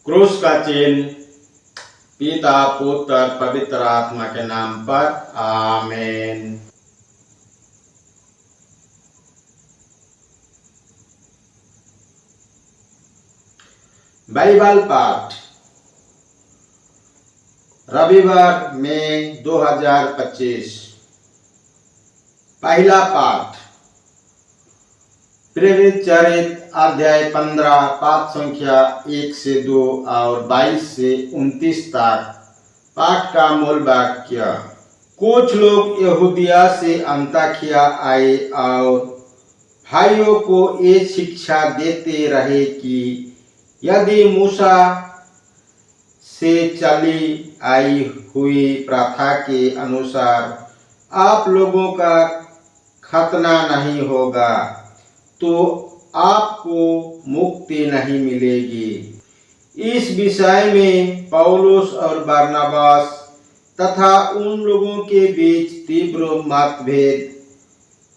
क्रूस का चिन्ह पिता पुत्र पवित्र आत्मा के नाम पर आमीन। बाइबल पाठ रविवार में 2025। पहला पाठ प्रेरित चरित अध्याय 15 पाठ संख्या 1 से 2 और 22 से 29 तक। पाठ का मूल वाक्य। कुछ लोग यहूदिया से अंताकिया आए और भाइयों को ये शिक्षा देते रहे कि यदि मूसा से चली आई हुई प्रथा के अनुसार आप लोगों का खतना नहीं होगा तो आपको मुक्ति नहीं मिलेगी। इस विषय में पौलुस और बरनबास तथा उन लोगों के बीच तीव्र मतभेद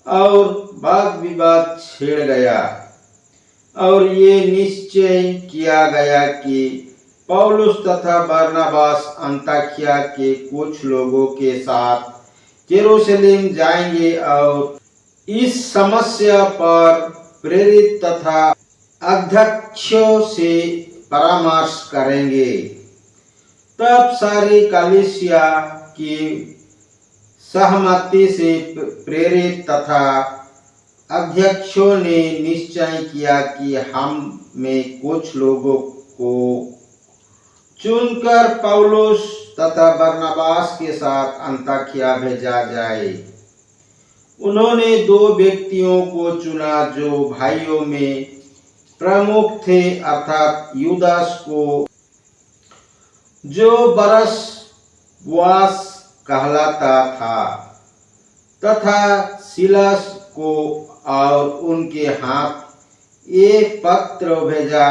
और वाद विवाद छिड़ गया और ये निश्चय किया गया कि पौलुस तथा बरनबास अंताकिया के कुछ लोगों के साथ यरूशलेम जाएंगे और इस समस्या पर प्रेरित तथा अध्यक्षों से परामर्श करेंगे। तब सारी कलीसिया की सहमति से प्रेरित तथा अध्यक्षों ने निश्चय किया कि हम में कुछ लोगों को चुनकर पौलुस तथा बरनबास के साथ अंताकिया भेजा जाए। उन्होंने 2 व्यक्तियों को चुना जो भाइयों में प्रमुख थे, अर्थात यूदास को जो बरसवास कहलाता था तथा सिलास को, और उनके हाथ एक पत्र भेजा।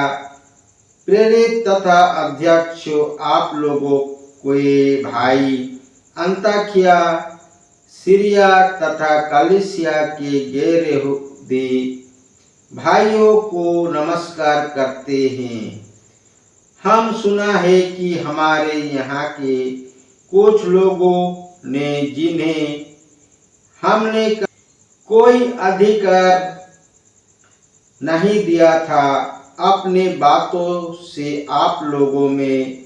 प्रेरित तथा अध्यक्ष आप लोगों के भाई अंताकिया सीरिया तथा कलीसिया के गैर यहूदी भाइयों को नमस्कार करते हैं। हम सुना है कि हमारे यहाँ के कुछ लोगों ने जिन्हें हमने कोई अधिकार नहीं दिया था, अपने बातों से आप लोगों में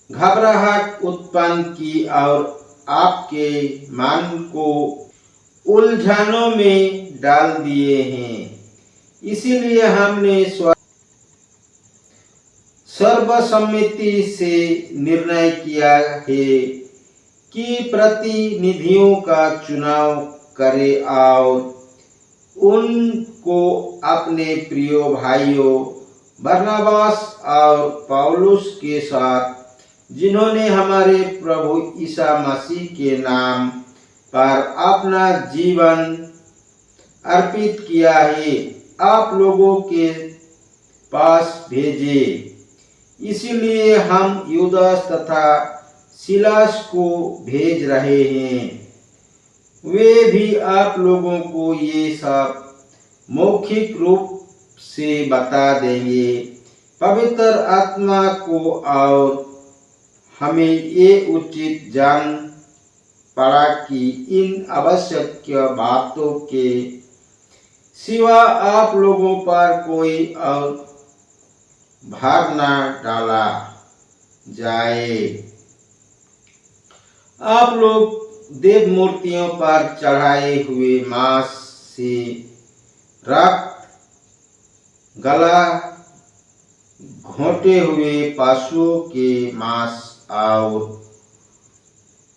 घबराहट उत्पन्न की और आपके मन को उलझनों में डाल दिए हैं। इसीलिए हमने सर्वसम्मति से निर्णय किया है कि प्रतिनिधियों का चुनाव करें और उनको अपने प्रिय भाइयों बरनबास और पौलुस के साथ, जिन्होंने हमारे प्रभु ईसा मसीह के नाम पर अपना जीवन अर्पित किया है, आप लोगों के पास भेजे। इसलिए हम यूदास तथा सिलास को भेज रहे हैं। वे भी आप लोगों को ये सब मौखिक रूप से बता देंगे। पवित्र आत्मा को और हमें ये उचित जान पड़ा कि इन आवश्यक बातों के सिवा आप लोगों पर कोई और भार न डाला जाए। आप लोग देव मूर्तियों पर चढ़ाए हुए मांस से रक्त, गला घोंटे हुए पशुओं के मांस और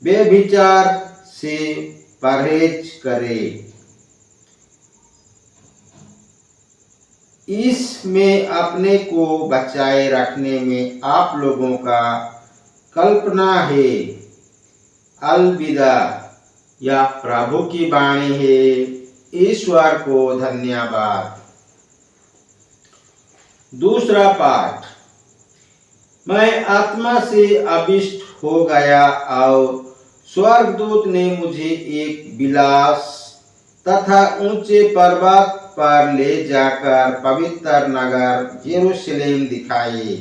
बेविचार से परहेज करें। इसमें अपने को बचाए रखने में आप लोगों का कल्पना है। अलविदा। यह प्रभु की वाणी है। ईश्वर को धन्यवाद। दूसरा पाठ। मैं आत्मा से आविष्ट हो गया और स्वर्गदूत ने मुझे एक विलास तथा ऊंचे पर्वत पर ले जाकर पवित्र नगर यरूशलेम दिखाए।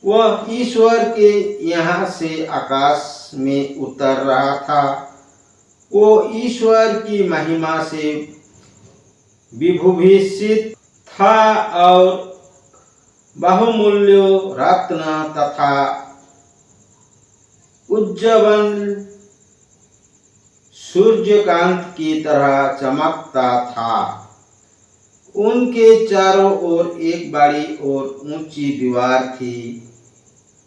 वह ईश्वर के यहाँ से आकाश में उतर रहा था। वो ईश्वर की महिमा से विभूषित था और बहुमूल्य रत्न तथा उज्ज्वल सूर्यकांत की तरह चमकता था। उनके चारों ओर एक बड़ी और ऊंची दीवार थी,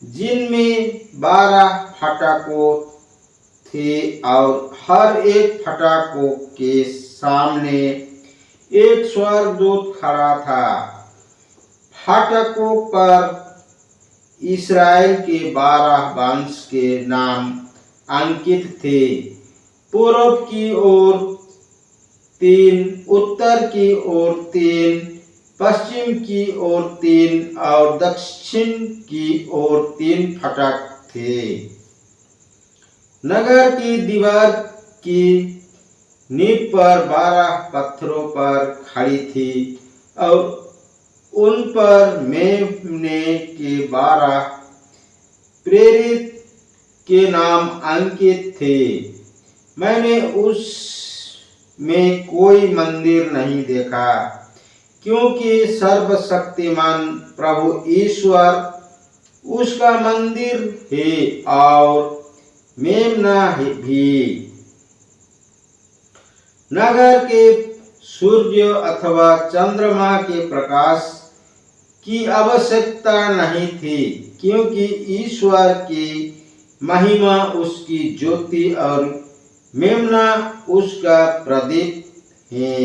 जिनमें 12 फाटकों थे और हर एक फाटकों के सामने एक स्वर्गदूत खड़ा था। फाटकों पर इस्राएल के 12 वंश के नाम अंकित थे। पूर्व की ओर 3, उत्तर की ओर 3, पश्चिम की ओर 3 और दक्षिण की ओर 3 फाटक थे। नगर की दीवार की नींव पर 12 पत्थरों पर खड़ी थी और उन पर मेमने के 12 प्रेरित के नाम अंकित थे। मैंने उसमें कोई मंदिर नहीं देखा, क्योंकि सर्वशक्तिमान प्रभु ईश्वर उसका मंदिर है और मेमना भी। नगर के सूर्य अथवा चंद्रमा के प्रकाश की आवश्यकता नहीं थी, क्योंकि ईश्वर की महिमा उसकी ज्योति और मेमना उसका प्रदीप है।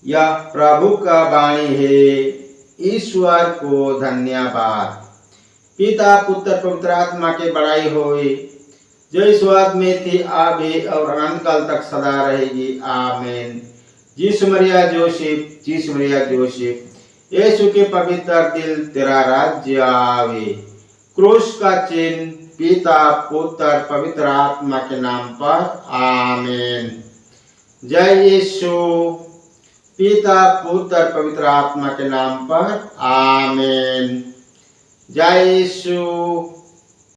यह प्रभु का वाणी है। ईश्वर को धन्यवाद। पिता पुत्र पवित्र आत्मा के बड़ाई होए, जो इस बात में थी अब है और अनंत काल तक सदा रहेगी। आमीन। यीशु मरिया जोसेफ, यीशु मरिया जोसेफ, यीशु के पवित्र दिल, तेरा राज्य आवे। क्रूस का चिन्ह पिता पुत्र पवित्र आत्मा के नाम पर। आमीन। जय यीशु। पिता पुत्र पवित्र आत्मा के नाम पर। आमीन। जय यीशु।